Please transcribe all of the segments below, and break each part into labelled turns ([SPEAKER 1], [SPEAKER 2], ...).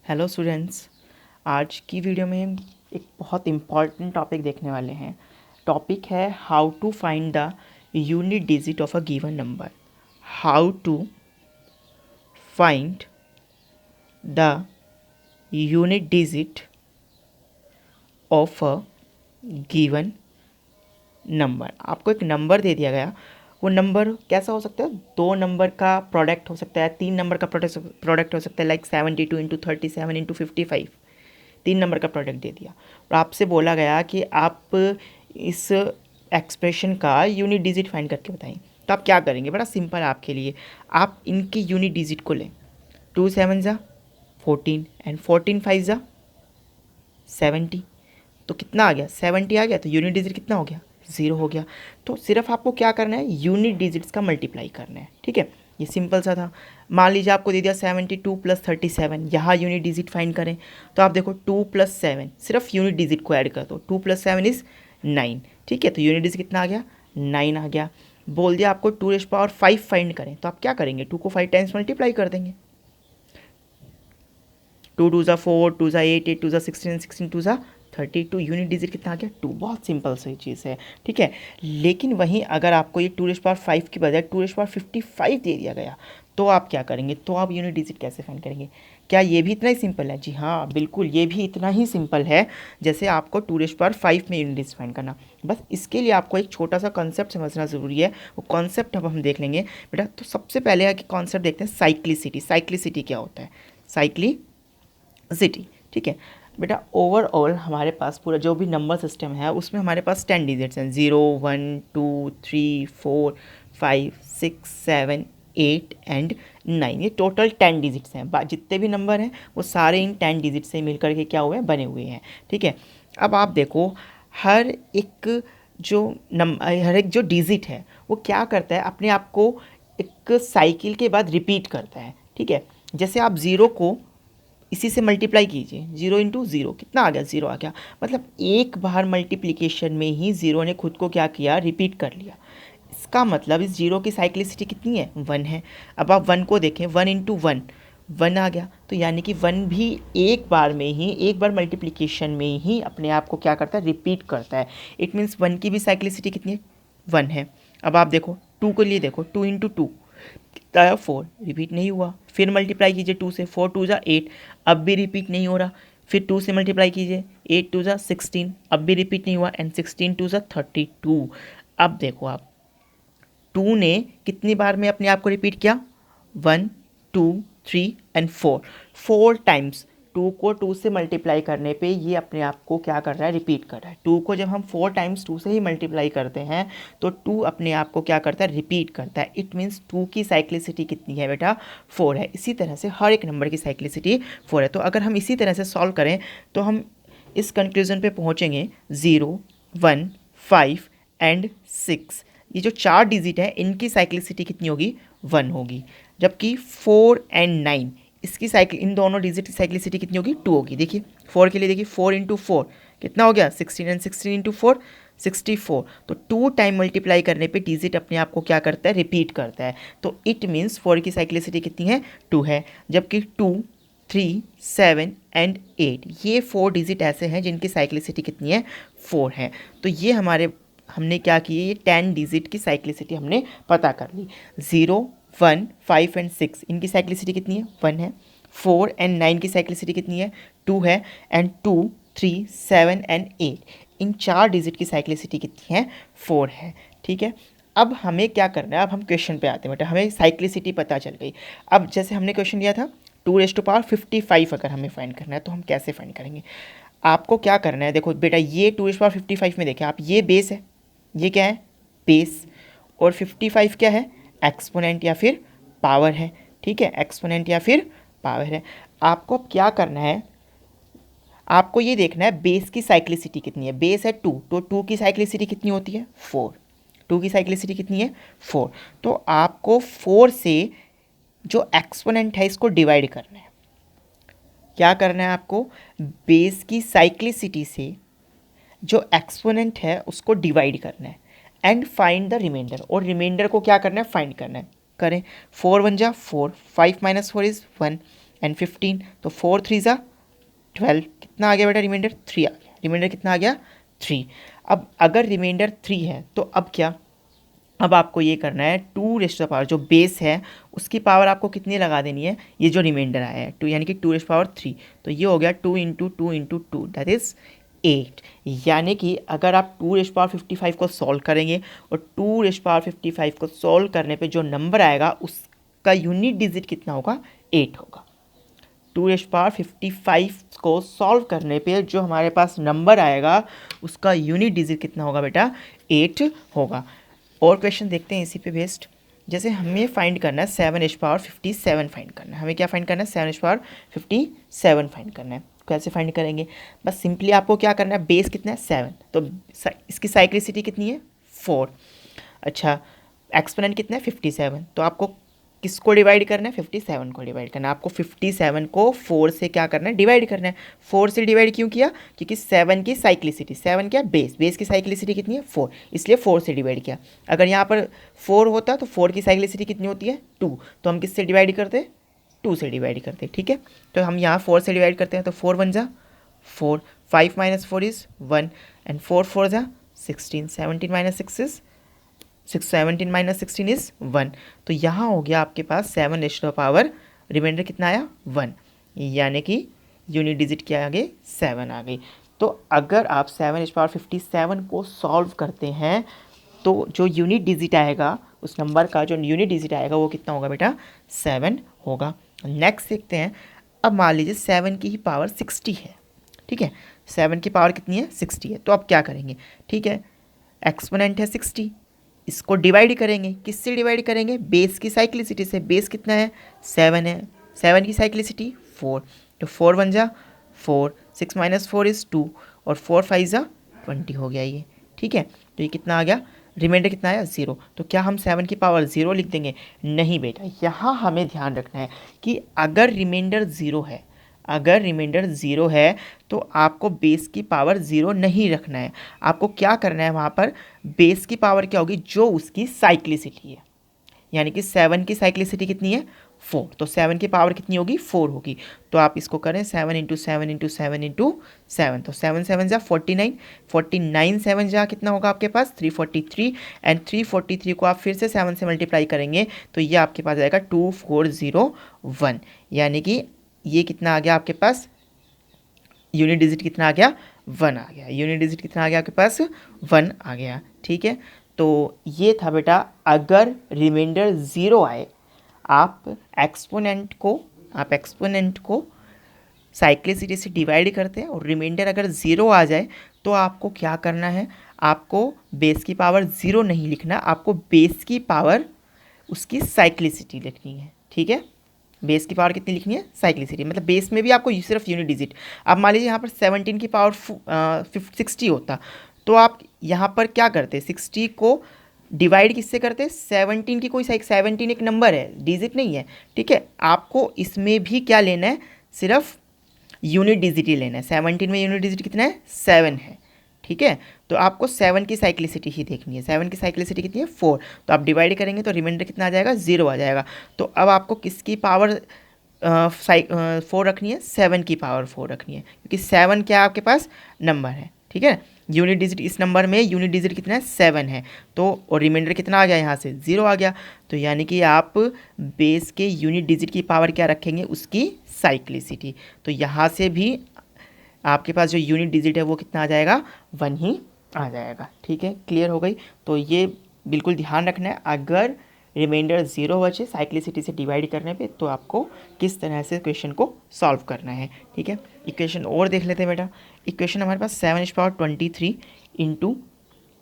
[SPEAKER 1] Hello students, आज की video में एक बहुत इम्पॉर्टेंट टॉपिक देखने वाले हैं। टॉपिक है how to find the unit digit of a given number. How to find the unit digit of a given number. आपको एक नंबर दे दिया गया, वो नंबर कैसा हो सकता है? दो नंबर का प्रोडक्ट हो सकता है, तीन नंबर का प्रोडक्ट हो सकता है, लाइक 72 इंटू 37 इंटू 55। तीन नंबर का प्रोडक्ट दे दिया और आपसे बोला गया कि आप इस एक्सप्रेशन का यूनिट डिजिट फाइंड करके बताएं। तो आप क्या करेंगे? बड़ा सिंपल है आपके लिए। आप इनकी यूनिट डिजिट को लें। 2 7 ज़ा 14 एंड 14 5 ज़ा 70। तो कितना आ गया? 70 आ गया। तो यूनिट डिजिट कितना हो गया? 0 हो गया। तो सिर्फ आपको क्या करना है? यूनिट डिजिट्स का मल्टीप्लाई करना है। ठीक है, ये सिंपल सा था। मान लीजिए आपको दे दिया 72 प्लस 37, यहाँ यूनिट डिजिट फाइंड करें। तो आप देखो 2 प्लस 7, सिर्फ यूनिट डिजिट को ऐड कर दो। 2 प्लस 7 इज़ 9। ठीक है, तो यूनिट डिजिट कितना आ गया? 9 आ गया। बोल दिया आपको 2⁵ फाइंड करें, तो आप क्या करेंगे? 2 को 5 टाइम्स मल्टीप्लाई कर देंगे। 2 2 ज़ा 4, 2 ज़ा 8, 8 2 ज़ा 16, 16 2 ज़ा 32। यूनिट डिजिट कितना आ गया? 2। बहुत सिंपल सी चीज़ है। ठीक है, लेकिन वहीं अगर आपको ये 2⁵ की बजाय 2⁵55 दे दिया गया, तो आप क्या करेंगे? तो आप यूनिट डिजिट कैसे फाइंड करेंगे? क्या ये भी इतना ही सिंपल है? जी हाँ, बिल्कुल, ये भी इतना ही सिंपल है जैसे आपको 2⁵ में यूनिट डिजिट फाइंड करना। बस इसके लिए आपको एक छोटा सा कॉन्सेप्ट समझना ज़रूरी है। वो कॉन्सेप्ट अब हम देख लेंगे बेटा। तो सबसे पहले है कि कॉन्सेप्ट देखते हैं साइक्लिसिटी। साइक्लिसिटी क्या होता है? साइक्लिसिटी, ठीक है बेटा। ओवरऑल हमारे पास पूरा जो भी नंबर सिस्टम है उसमें हमारे पास 10 डिजिट्स हैं। 0 1 2 3 4 5 6 7 8 एंड 9। ये टोटल 10 डिजिट्स हैं। जितने भी नंबर हैं वो सारे इन 10 डिजिट से मिलकर के क्या हुए हैं? बने हुए हैं। ठीक है, अब आप देखो हर एक हर एक जो डिजिट है वो क्या करता है? अपने आप को एक साइकिल के बाद रिपीट करता है। ठीक है, जैसे आप ज़ीरो को इसी से मल्टीप्लाई कीजिए। 0 इंटू 0 कितना आ गया? 0 आ गया। मतलब एक बार मल्टीप्लिकेशन में ही ज़ीरो ने खुद को क्या किया? रिपीट कर लिया। इसका मतलब इस जीरो की साइक्लिसिटी कितनी है? 1 है। अब आप 1 को देखें, 1 इंटू 1 1 आ गया। तो यानी कि 1 भी एक बार में ही, एक बार मल्टीप्लिकेशन में ही अपने आप को क्या करता है? रिपीट करता है। इट मीन्स 1 की भी साइक्लिसिटी कितनी है? 1 है। अब आप देखो 2 के लिए, देखो 2 इंटू 2 कितना आया? 4। रिपीट नहीं हुआ। फिर मल्टीप्लाई कीजिए 2 से, 4 2 ज़ा 8, अब भी रिपीट नहीं हो रहा। फिर 2 से मल्टीप्लाई कीजिए, 8 2 ज़ा 16, अब भी रिपीट नहीं हुआ। एंड 16 2 ज़ा 32। अब देखो आप 2 ने कितनी बार में अपने आप को रिपीट किया? 1 2 3 एंड 4। 4 टाइम्स 2 को 2 से मल्टीप्लाई करने पे ये अपने आप को क्या कर रहा है? रिपीट कर रहा है। 2 को जब हम 4 टाइम्स 2 से ही मल्टीप्लाई करते हैं तो 2 अपने आप को क्या करता है? रिपीट करता है। इट मीन्स 2 की साइक्लिसिटी कितनी है बेटा? 4 है। इसी तरह से हर एक नंबर की साइक्लिसिटी 4 है। तो अगर हम इसी तरह से सॉल्व करें तो हम इस कंक्लूजन पे पहुंचेंगे 0 1 5 एंड 6। ये जो 4 डिजिट है इनकी साइक्लिसिटी कितनी होगी? 1 होगी। जबकि 4 एंड 9 इसकी साइकिल, इन दोनों डिजिट की साइक्लिसिटी कितनी होगी? 2 होगी। देखिए 4 के लिए, देखिए 4 इंटू 4 कितना हो गया? 16 एंड 16 इंटू 4 64। तो 2 टाइम मल्टीप्लाई करने पे डिजिट अपने आप को क्या करता है? रिपीट करता है। तो इट मीन्स 4 की साइक्लिसिटी कितनी है? 2 है। जबकि 2 3 7 एंड 8 ये 4 डिजिट ऐसे हैं जिनकी साइक्लिसिटी कितनी है? 4 है। तो ये हमने क्या किया? ये 10 डिजिट की साइक्लिसिटी हमने पता कर ली। 0 1 5 एंड 6 इनकी साइक्लिसिटी कितनी है? 1 है। 4 एंड 9 की साइक्लिसिटी कितनी है? 2 है। एंड 2 3 7 एंड 8 इन 4 डिजिट की साइक्लिसिटी कितनी है? 4 है। ठीक है, अब हमें क्या करना है? अब हम क्वेश्चन पे आते हैं बेटा। हमें साइक्लिसिटी पता चल गई। अब जैसे हमने क्वेश्चन दिया था 2⁵55 अगर हमें फाइंड करना है तो हम कैसे फाइंड करेंगे? आपको क्या करना है? देखो बेटा, ये 2⁵55 में देखें आप, ये बेस है, ये क्या है? बेस। और 55 क्या है? एक्सपोनेंट या फिर पावर है। ठीक है, एक्सपोनेंट या फिर पावर है। आपको अब क्या करना है? आपको ये देखना है बेस की साइक्लिसिटी कितनी है। बेस है 2, तो 2 की साइक्लिसिटी कितनी होती है? 4। 2 की साइक्लिसिटी कितनी है? 4। तो आपको 4 से जो एक्सपोनेंट है इसको डिवाइड करना है। क्या करना है आपको? बेस की साइक्लिसिटी से जो एक्सपोनेंट है उसको डिवाइड करना है एंड फाइंड द रिमाइंडर। और रिमाइंडर को क्या करना है? फाइंड करना है। करें। 4 1 जा 4, 5 माइनस 4 इज़ 1 एंड 15, तो 4 3 ज़ा 12, कितना आ गया बेटा रिमाइंडर 3 आ गया, रिमाइंडर कितना आ गया 3। अब अगर रिमाइंडर 3 है तो अब क्या, अब आपको ये करना है 2 रेस्ट पावर जो बेस है उसकी पावर आपको कितनी लगा देनी है, ये जो रिमाइंडर आया है 2 यानी कि 2 रेस्ट पावर 3, तो ये हो गया 2 इंटू 2 इंटू 2 दैट इज़ 8। यानी कि अगर आप 2 रेस्ट पावर 55 को सॉल्व करेंगे और 2 रेस्ट पावर 55 को सॉल्व करने पे जो नंबर आएगा उसका यूनिट डिजिट कितना होगा, 8 होगा। 2 रेस्ट पावर 55 को सॉल्व करने पे जो हमारे पास नंबर आएगा उसका यूनिट डिजिट कितना होगा बेटा, 8 होगा। और क्वेश्चन देखते हैं इसी पे बेस्ड। जैसे हमें फाइंड करना है 7 रेस्ट पावर 57 फाइंड करना है, हमें क्या फाइंड करना है, 7 रेस्ट पावर 57 फाइंड करना है। कैसे फाइंड करेंगे, बस सिंपली आपको क्या करना है, बेस कितना है 7, तो इसकी साइक्लिसिटी कितनी है 4। अच्छा, एक्सपोनेंट कितना है 57, तो आपको किसको डिवाइड करना है, 57 को डिवाइड करना है। आपको 57 को 4 से क्या करना है, डिवाइड करना है। 4 से डिवाइड क्यों किया, क्योंकि 7 की साइक्लिसिटी, 7 क्या बेस की साइक्लिसिटी कितनी है 4, इसलिए 4 से डिवाइड किया। अगर यहाँ पर 4 होता तो 4 की साइक्लिसिटी कितनी होती है 2, तो हम किससे डिवाइड करते, 2 से डिवाइड करते, ठीक है। तो हम यहाँ 4 से डिवाइड करते हैं, तो 4 1 जा 4, 5 माइनस 4 इज़ 1 एंड 4 4 जा 16, 17 माइनस 6 इज़ 17 माइनस 16 इज़ 1। तो यहाँ हो गया आपके पास 7 रेस्ट पावर, रिमाइंडर कितना आया 1, यानी कि यूनिट डिजिट क्या आ गई 7 आ गई। तो अगर आप 7 रेस्ट पावर 57 को सॉल्व करते हैं तो जो यूनिट डिजिट आएगा, उस नंबर का जो यूनिट डिजिट आएगा वो कितना होगा बेटा, 7 होगा। नेक्स्ट देखते हैं, अब मान लीजिए 7 की ही पावर 60 है, ठीक है, 7 की पावर कितनी है 60 है, तो अब क्या करेंगे, ठीक है, एक्सपोनेंट है 60, इसको डिवाइड करेंगे, किससे डिवाइड करेंगे, बेस की साइक्लिसिटी से। बेस कितना है 7 है, 7 की साइक्लिसिटी 4, तो 4 1 जा 4, 6 माइनस 4 इज़ 2 और 4 5 जा 20 हो गया ये, ठीक है। तो ये कितना आ गया, रिमाइंडर कितना आया 0। तो क्या हम 7 की पावर 0 लिख देंगे, नहीं बेटा, यहाँ हमें ध्यान रखना है कि अगर रिमाइंडर 0 है, अगर रिमाइंडर 0 है तो आपको बेस की पावर 0 नहीं रखना है। आपको क्या करना है, वहाँ पर बेस की पावर क्या होगी, जो उसकी साइक्लिसिटी है, यानी कि 7 की साइक्लिसिटी कितनी है 4, तो 7 की पावर कितनी होगी 4 होगी। तो आप इसको करें 7 इंटू 7 इंटू 7 इंटू 7, तो 7 7 जा 49, 49 7 जा कितना होगा आपके पास 343, एंड 343 को आप फिर से 7 से मल्टीप्लाई करेंगे तो ये आपके पास आएगा 2401, यानी कि ये कितना आ गया आपके पास, यूनिट डिजिट कितना आ गया 1 आ गया, यूनिट डिजिट कितना आ गया आपके पास 1 आ गया, ठीक है। तो ये था बेटा, अगर रिमाइंडर 0 आए आप एक्सपोनेंट को साइक्लिसिटी से डिवाइड करते हैं और रिमाइंडर अगर 0 आ जाए तो आपको क्या करना है, आपको बेस की पावर 0 नहीं लिखना, आपको बेस की पावर उसकी साइक्लिसिटी लिखनी है, ठीक है। बेस की पावर कितनी लिखनी है, साइक्लिसिटी, मतलब बेस में भी आपको सिर्फ यूनिट डिजिट। अब मान लीजिए यहाँ पर 17 की पावर 60 होता तो आप यहाँ पर क्या करते, 60 को डिवाइड किससे करते, 17 की कोई 17 एक नंबर है, डिजिट नहीं है, ठीक है। आपको इसमें भी क्या लेना है, सिर्फ यूनिट डिजिट ही लेना है। 17 में यूनिट डिजिट कितना है 7 है, ठीक है। तो आपको 7 की साइक्लिसिटी ही देखनी है, 7 की साइक्लिसिटी कितनी है 4, तो आप डिवाइड करेंगे तो रिमाइंडर कितना आ जाएगा 0 आ जाएगा। तो अब आपको किसकी पावर 4 रखनी है, 7 की पावर 4 रखनी है, क्योंकि 7 क्या आपके पास नंबर है, ठीक है। यूनिट डिजिट इस नंबर में यूनिट डिजिट कितना है 7 है, तो और रिमाइंडर कितना आ गया यहाँ से 0 आ गया। तो यानी कि आप बेस के यूनिट डिजिट की पावर क्या रखेंगे, उसकी साइक्लिसिटी। तो यहाँ से भी आपके पास जो यूनिट डिजिट है वो कितना आ जाएगा 1 ही आ जाएगा, ठीक है। क्लियर हो गई। तो ये बिल्कुल ध्यान रखना है, अगर रिमाइंडर 0 बचे साइक्लिसिटी से डिवाइड करने पे तो आपको किस तरह से क्वेश्चन को सॉल्व करना है, ठीक है। इक्वेशन और देख लेते हैं बेटा। इक्वेशन हमारे पास 7⁻23 इंटू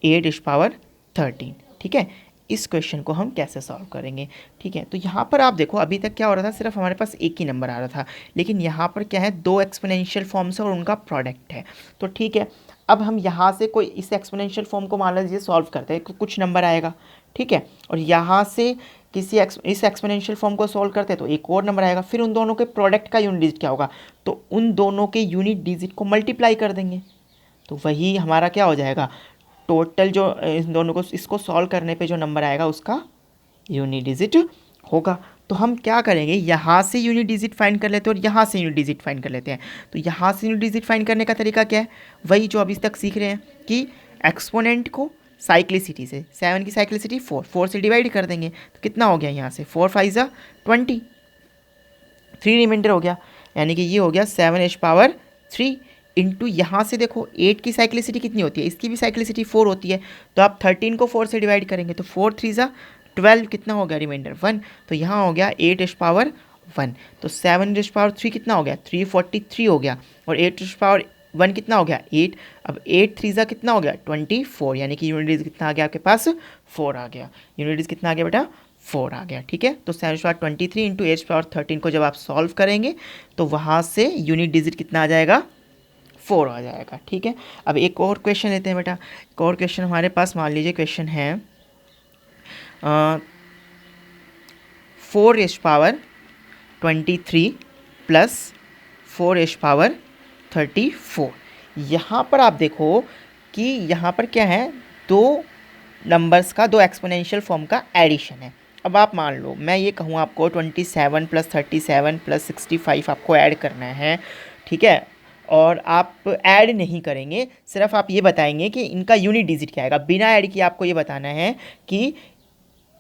[SPEAKER 1] 8⁻13, ठीक है। इस क्वेश्चन को हम कैसे सॉल्व करेंगे, ठीक है। तो यहाँ पर आप देखो, अभी तक क्या हो रहा था, सिर्फ हमारे पास एक ही नंबर आ रहा था, लेकिन यहाँ पर क्या है, 2 एक्सपोनेंशियल फॉर्म्स है और उनका प्रोडक्ट है। तो ठीक है, अब हम यहाँ से कोई इस एक्सपोनेंशियल फॉर्म को मान लीजिए सॉल्व करते हैं, कुछ नंबर आएगा, ठीक है, और यहाँ से किसी इस एक्सपोनेंशियल फॉर्म को सॉल्व करते हैं तो एक और नंबर आएगा, फिर उन दोनों के प्रोडक्ट का यूनिट डिजिट क्या होगा, तो उन दोनों के यूनिट डिजिट को मल्टीप्लाई कर देंगे, तो वही हमारा क्या हो जाएगा, टोटल जो इन दोनों को इसको सॉल्व करने पे जो नंबर आएगा उसका यूनिट डिजिट होगा। तो हम क्या करेंगे, यहाँ से यूनिट डिजिट फाइंड कर लेते हैं और यहाँ से यूनिट डिजिट फाइंड कर लेते हैं। तो यहाँ से यूनिट डिजिट फाइंड करने का तरीका क्या है, वही जो अभी तक सीख रहे हैं कि एक्सपोनेंट को साइक्लिसिटी से, 7 की साइक्लिसिटी 4 से डिवाइड कर देंगे तो कितना हो गया, यहाँ से 4 5 जा 20, 3 रिमाइंडर हो गया, यानी कि ये हो गया 7h⁻3 इंटू यहाँ से देखो 8 की साइक्लिसिटी कितनी होती है, इसकी भी साइक्लिसिटी 4 होती है, तो आप 13 को 4 से डिवाइड करेंगे तो 4 3 जा 12, कितना हो गया रिमाइंडर 1, तो यहाँ हो गया 8h⁻1, तो 7h⁻3 कितना हो गया 343 हो गया, और 8h⁻1 कितना हो गया 8, अब 8 3 जा कितना हो गया 24, यानी कि यूनिट डिजिट कितना आ गया आपके पास 4 आ गया, यूनिट डिजिट कितना आ गया बेटा 4 आ गया। ठीक है, तो 7/23 इंटू h⁻13 को जब आप सॉल्व करेंगे तो वहाँ से यूनिट डिजिट कितना आ जाएगा 4 आ जाएगा। ठीक है, अब एक और क्वेश्चन लेते हैं बेटा, एक और क्वेश्चन हमारे पास, मान लीजिए क्वेश्चन है 4h⁻23 प्लस 4h⁻34। यहाँ पर आप देखो कि यहाँ पर क्या है, दो नंबर्स का, दो एक्सपोनेंशियल फॉर्म का एडिशन है। अब आप मान लो मैं ये कहूँ आपको 27 प्लस 37 प्लस 65 आपको ऐड करना है, ठीक है, और आप ऐड नहीं करेंगे, सिर्फ आप ये बताएंगे कि इनका यूनिट डिजिट क्या आएगा, बिना ऐड किए आपको ये बताना है कि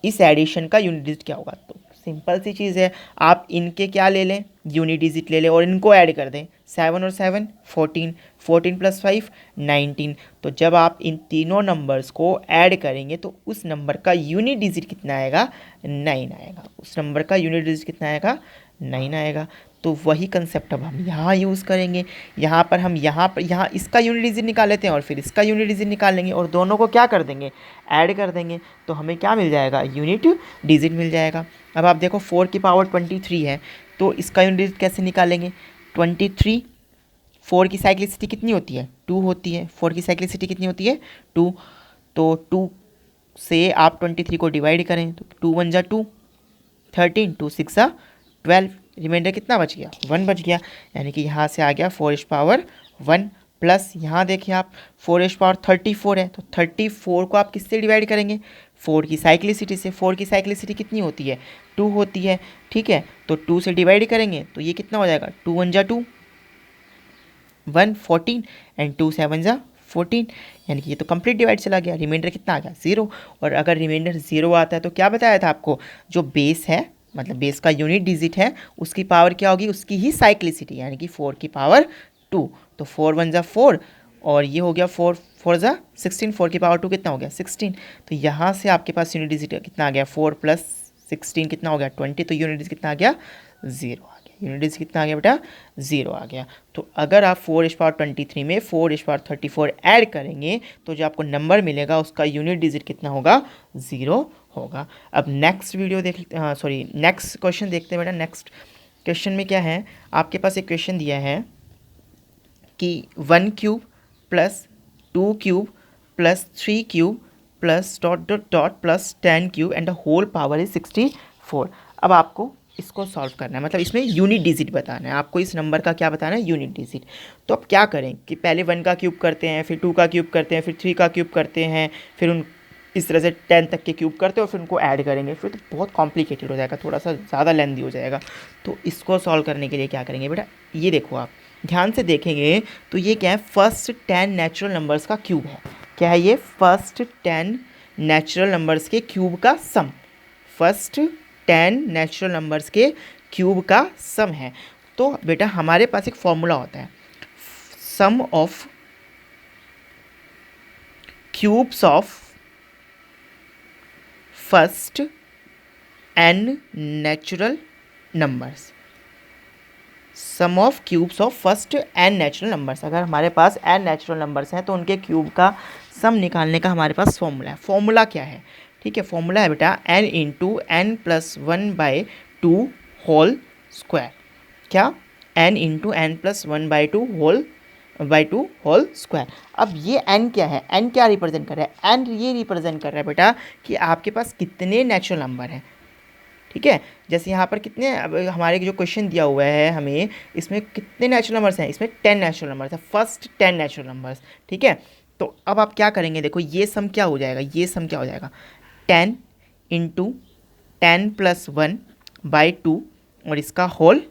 [SPEAKER 1] इस एडिशन का यूनिट डिजिट क्या होगा। तो सिंपल सी चीज़ है, आप इनके क्या ले लें, यूनिट डिजिट ले लें और इनको ऐड कर दें, 7 और 7 14, 14 प्लस 5 19। तो जब आप इन तीनों नंबर्स को ऐड करेंगे तो उस नंबर का यूनिट डिजिट कितना आएगा 9 आएगा, उस नंबर का यूनिट डिजिट कितना आएगा 9 आएगा। तो वही कंसेप्ट अब हम यहाँ यूज़ करेंगे, यहाँ पर हम यहाँ इसका यूनिट डिजिट निकाल लेते हैं और फिर इसका यूनिट डिजिट निकाल लेंगे और दोनों को क्या कर देंगे, ऐड कर देंगे, तो हमें क्या मिल जाएगा, यूनिट डिजिट मिल जाएगा। अब आप देखो 4 की पावर 23 है, तो इसका यूनिट डिजिट कैसे निकालेंगे, 23, 4 की साइक्लिसिटी कितनी होती है 2 होती है, 4 की साइक्लिसिटी कितनी होती है 2, तो 2 से आप 23 को डिवाइड करें तो 2 1 जा 2, 13, 2 6 जा 12, रिमाइंडर कितना बच गया 1 बच गया, यानी कि यहाँ से आ गया 4h⁻1 प्लस यहाँ देखिए आप 4h⁻34 है, तो 34 को आप किससे डिवाइड करेंगे, 4 की साइक्लिसिटी से, 4 की साइक्लिसिटी कितनी होती है 2 होती है। ठीक है, तो 2 से डिवाइड करेंगे तो ये कितना हो जाएगा 2 1 जा 2, 1 14 एंड 2 7 जा 14, यानी कि ये तो कंप्लीट डिवाइड चला गया, रिमाइंडर कितना आ गया 0। और अगर रिमाइंडर 0 आता है तो क्या बताया था आपको, जो बेस है, मतलब बेस का यूनिट डिजिट है, उसकी पावर क्या होगी, उसकी ही साइक्लिसिटी, यानी कि 4 की पावर 2, तो 4 1 जा 4 और ये हो गया 4 4 जा 16, 4 की पावर 2 कितना हो गया 16, तो यहाँ से आपके पास यूनिट डिजिट कितना आ गया 4 प्लस 16 कितना हो गया 20, तो यूनिट डिजिट कितना आ गया 0 आ गया, यूनिट डिजिट कितना आ गया बेटा 0 आ गया। तो अगर आप 4h⁻23 में 4h⁻34 ऐड करेंगे तो जो आपको नंबर मिलेगा उसका यूनिट डिजिट कितना होगा 0 होगा। अब नेक्स्ट वीडियो देख, हाँ सॉरी, नेक्स्ट क्वेश्चन देखते हैं बेटा। नेक्स्ट क्वेश्चन में क्या है, आपके पास एक क्वेश्चन दिया है कि 1 cube plus 2 cube plus 3 cube plus dot dot dot plus 10 cube and the whole power is 64। अब आपको इसको सॉल्व करना है, मतलब इसमें यूनिट डिजिट बताना है आपको, इस नंबर का क्या बताना है यूनिट डिजिट। तो अब क्या करें कि पहले 1 का क्यूब करते हैं, फिर 2 का क्यूब करते हैं, फिर 3 का क्यूब करते हैं, फिर उन इस तरह से 10 तक के क्यूब करते हैं और फिर उनको ऐड करेंगे, फिर तो बहुत कॉम्प्लिकेटेड हो जाएगा, थोड़ा सा ज़्यादा लेंथी हो जाएगा। तो इसको सॉल्व करने के लिए क्या करेंगे बेटा, ये देखो आप ध्यान से देखेंगे तो ये क्या है, फर्स्ट 10 नेचुरल नंबर्स का क्यूब है। क्या है ये, फर्स्ट 10 नेचुरल नंबर्स के क्यूब का सम, फर्स्ट 10 नेचुरल नंबर्स के क्यूब का सम है। तो बेटा हमारे पास एक फॉर्मूला होता है, sum of cubes of first n natural numbers, sum of cubes of first n natural numbers. अगर हमारे पास n नेचुरल नंबर्स हैं तो उनके क्यूब का सम निकालने का हमारे पास फॉर्मूला है। फॉर्मूला क्या है, ठीक है, फॉर्मूला है बेटा n into n plus 1/2 whole square. क्या, n into n plus 1/2 whole square. अब ये n क्या है, n क्या रिप्रेजेंट कर रहा है, n ये रिप्रेजेंट कर रहा है बेटा कि आपके पास कितने नेचुरल नंबर हैं। ठीक है, जैसे यहाँ पर कितने, अब हमारे जो क्वेश्चन दिया हुआ है हमें, इसमें कितने नेचुरल नंबर्स हैं, इसमें 10 नेचुरल नंबर्स है, फर्स्ट 10 नेचुरल नंबर्स। ठीक है, तो अब आप क्या करेंगे, देखो ये सम क्या हो जाएगा, ये सम क्या हो जाएगा, 10 इंटू 10 प्लस 1 बाई 2 और इसका होल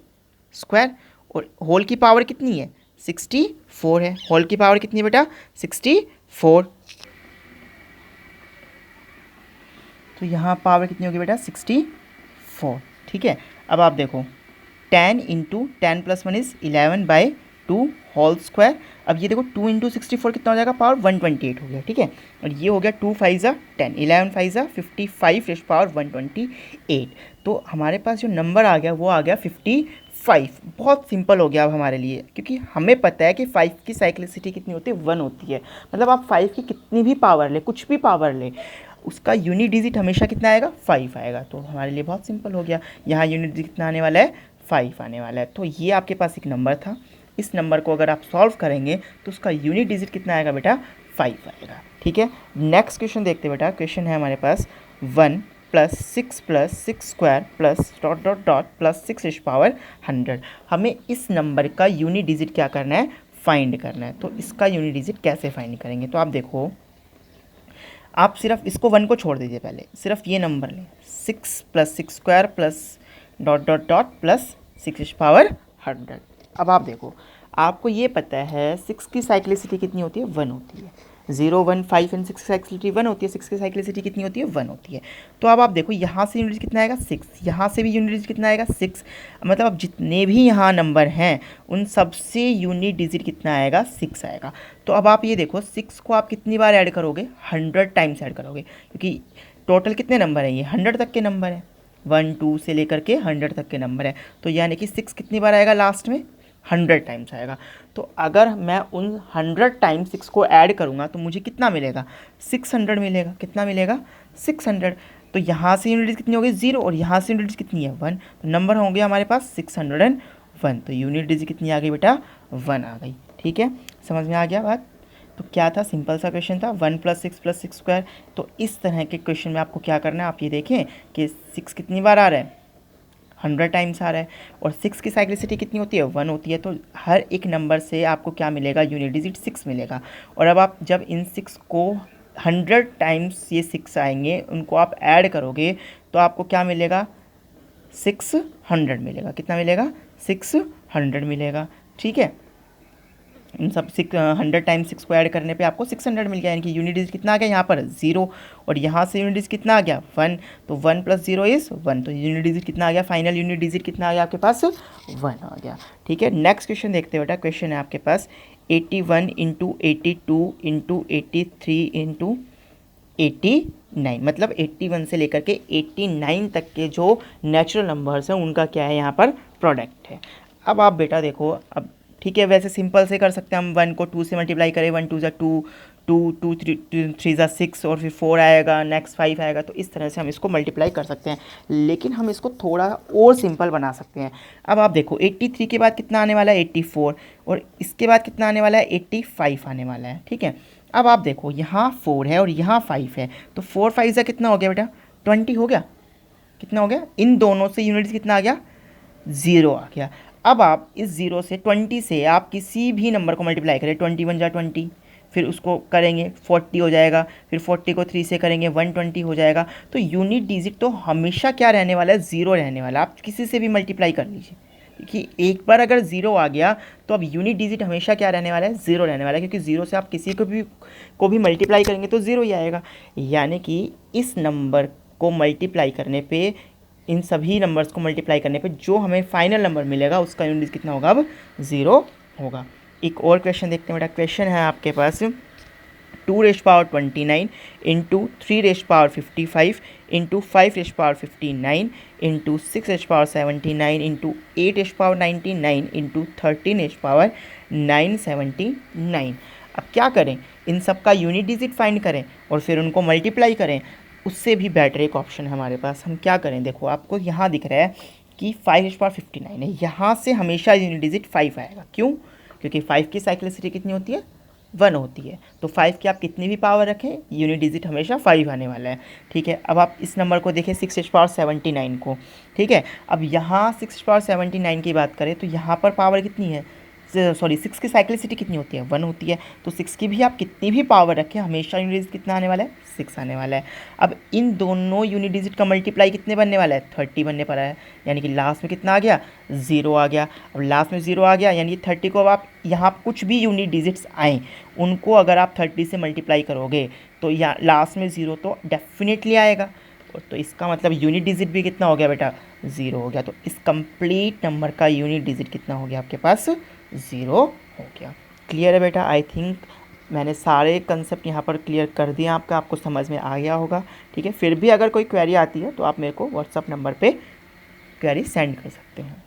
[SPEAKER 1] स्क्वायर, और होल की पावर कितनी है 64 है। होल की पावर कितनी है बेटा 64, तो यहाँ पावर कितनी होगी बेटा 64। ठीक है, अब आप देखो 10 into 10 plus 1 is 11/2 whole square. अब ये देखो 2 इंटू 64 कितना हो जाएगा, पावर 128 हो गया। ठीक है, और ये हो गया 2 5 ज़ा 10, 11 5 ज़ा 55 रेज़ पावर 128। तो हमारे पास जो नंबर आ गया वो आ गया 55। बहुत सिंपल हो गया अब हमारे लिए, क्योंकि हमें पता है कि 5 की साइक्लिसिटी कितनी होती है 1 होती है। मतलब आप 5 की कितनी भी पावर ले, कुछ भी पावर ले, उसका यूनिट डिजिट हमेशा कितना आएगा 5 आएगा। तो हमारे लिए बहुत सिंपल हो गया, यहाँ यूनिट डिजिट कितना आने वाला है 5 आने वाला है। तो ये आपके पास एक नंबर था, इस नंबर को अगर आप सॉल्व करेंगे तो उसका यूनिट डिजिट कितना आएगा बेटा 5 आएगा। ठीक है, नेक्स्ट क्वेश्चन देखते हैं बेटा। क्वेश्चन है हमारे पास 1 + 6 square plus dot dot dot plus 6^100। हमें इस नंबर का यूनिट डिजिट क्या करना है, फाइंड करना है। तो इसका यूनिट डिजिट कैसे फाइंड करेंगे, तो आप देखो, आप सिर्फ इसको 1 को छोड़ दीजिए, पहले सिर्फ ये नंबर लें 6 + 6 square plus dot dot dot plus 6^100। अब आप देखो, आपको ये पता है 6 की साइक्लिसिटी कितनी होती है 1 होती है। 0 1 5 एंड 6 की साइक्लिसिटी 1 होती है, 6 की साइक्लिसिटी कितनी होती है 1 होती है। तो अब आप देखो यहाँ से यूनिट कितना आएगा 6, यहाँ से भी यूनिट कितना आएगा 6। मतलब अब जितने भी यहाँ नंबर हैं उन सब से यूनिट डिजिट कितना आएगा 6 आएगा। तो अब आप ये देखो 6 को आप कितनी बार ऐड करोगे 100 टाइम्स ऐड करोगे, क्योंकि टोटल कितने नंबर हैं ये 100 तक के नंबर है, 1 2 से लेकर के 100 तक के नंबर है। तो यानी कि 6 कितनी बार आएगा लास्ट में 100 टाइम्स आएगा। तो अगर मैं उन 100 टाइम्स 6 को ऐड करूँगा तो मुझे कितना मिलेगा 600 मिलेगा। कितना मिलेगा 600। तो यहाँ से यूनिट कितनी होगी 0 और यहाँ से यूनिट कितनी है 1, तो नंबर होंगे हमारे पास 601। तो यूनिट डिजिट कितनी आ गई बेटा 1 आ गई। ठीक है, समझ में आ गया बात। तो क्या था, सिंपल सा क्वेश्चन था 1 + 6 + 6 स्क्वायर। तो इस तरह के क्वेश्चन में आपको क्या करना है, आप ये देखें कि 6 कितनी बार आ रहा है 100 टाइम्स आ रहा है, और 6 की साइक्लिसिटी कितनी होती है 1 होती है। तो हर एक नंबर से आपको क्या मिलेगा यूनिट डिजिट 6 मिलेगा। और अब आप जब इन 6 को 100 टाइम्स ये 6 आएंगे उनको आप ऐड करोगे तो आपको क्या मिलेगा 600 मिलेगा। कितना मिलेगा 600 मिलेगा। ठीक है, इन सब 100 टाइम्स 6 को ऐड करने पे आपको 600 मिल गया, यानी कि यूनिट डिजिट कितना आ गया यहाँ पर 0, और यहाँ से यूनिट डिजिट कितना आ गया 1। तो 1 + 0 इज़ 1, तो यूनिट डिजिट कितना आ गया, फाइनल यूनिट डिजिट कितना आ गया आपके पास 1 आ गया। ठीक है, नेक्स्ट क्वेश्चन देखते हैं बेटा। क्वेश्चन है आपके पास 81 × 82 × 83 × 89, मतलब 81 से लेकर के 89 तक के जो नेचुरल नंबर्स हैं उनका क्या है यहाँ पर प्रोडक्ट है। अब आप बेटा देखो, अब ठीक है, वैसे सिंपल से कर सकते हैं हम, 1 को 2 से मल्टीप्लाई करें, 1 2 ज़ा 2, 2 2 3 ज़ा 6 और फिर 4 आएगा, नेक्स्ट 5 आएगा। तो इस तरह से हम इसको मल्टीप्लाई कर सकते हैं, लेकिन हम इसको थोड़ा और सिंपल बना सकते हैं। अब आप देखो 83 के बाद कितना आने वाला है 84, और इसके बाद कितना आने वाला है 85 आने वाला है। ठीक है, अब आप देखो यहाँ 4 है और यहाँ 5 है, तो 4 5 ज़ा कितना हो गया बेटा 20 हो गया। कितना हो गया, इन दोनों से यूनिट कितना आ गया 0 आ गया। अब आप इस 0 से 20 से आप किसी भी नंबर को मल्टीप्लाई करें, 21 × 20, फिर उसको करेंगे 40 हो जाएगा, फिर 40 को 3 से करेंगे 120 हो जाएगा। तो यूनिट डिजिट तो हमेशा क्या रहने वाला है 0 रहने वाला। आप किसी से भी मल्टीप्लाई कर लीजिए, क्योंकि एक बार अगर 0 आ गया तो अब यूनिट डिजिट हमेशा क्या रहने वाला है 0 रहने वाला है, क्योंकि 0 से आप किसी को भी मल्टीप्लाई करेंगे तो 0 ही आएगा। यानी कि इस नंबर को मल्टीप्लाई करने पे, इन सभी नंबर्स को मल्टीप्लाई करने पे जो हमें फाइनल नंबर मिलेगा उसका यूनिट कितना होगा अब 0 होगा। एक और क्वेश्चन देखते हैं बेटा। क्वेश्चन है आपके पास 2⁻29 × 3⁻55 × 5⁻59 × 6⁻79 × 8⁻99 × 13⁻979। अब क्या करें, इन सब का यूनिट डिजिट फाइंड करें और फिर उनको मल्टीप्लाई करें। उससे भी बेटर एक ऑप्शन है हमारे पास, हम क्या करें, देखो आपको यहाँ दिख रहा है कि 5⁻59 है, यहाँ से हमेशा यूनिट डिजिट 5 आएगा। क्यों, क्योंकि 5 की साइक्लिसिटी कितनी होती है 1 होती है। तो 5 की आप कितनी भी पावर रखें यूनिट डिजिट हमेशा 5 आने वाला है। ठीक है, अब आप इस नंबर को देखें 6⁻79 को। ठीक है, अब यहाँ 6⁻79 की बात करें तो यहाँ पर पावर कितनी है सॉरी 6 की साइक्लिसिटी कितनी होती है, 1 होती है। तो 6 की भी आप कितनी भी पावर रखें, हमेशा यूनिट डिजिट कितना आने वाला है, 6 आने वाला है। अब इन दोनों यूनिट डिजिट का मल्टीप्लाई कितने बनने वाला है, 30 बनने पर है। यानी कि लास्ट में कितना आ गया, 0 आ गया। अब लास्ट में 0 आ गया, यानी कि 30 को अब आप यहाँ कुछ भी यूनिट डिजिट्स आएँ उनको अगर आप 30 से मल्टीप्लाई करोगे तो यहाँ लास्ट में 0 तो डेफिनेटली आएगा। तो इसका मतलब यूनिट डिजिट भी कितना हो गया बेटा, 0 हो गया। तो इस कंप्लीट नंबर का यूनिट डिजिट कितना हो गया आपके पास, 0 हो गया। क्लियर है बेटा? आई थिंक मैंने सारे कंसेप्ट यहाँ पर क्लियर कर दिए आपको समझ में आ गया होगा। ठीक है, फिर भी अगर कोई क्वेरी आती है तो आप मेरे को व्हाट्सअप नंबर पे क्वेरी सेंड कर सकते हैं।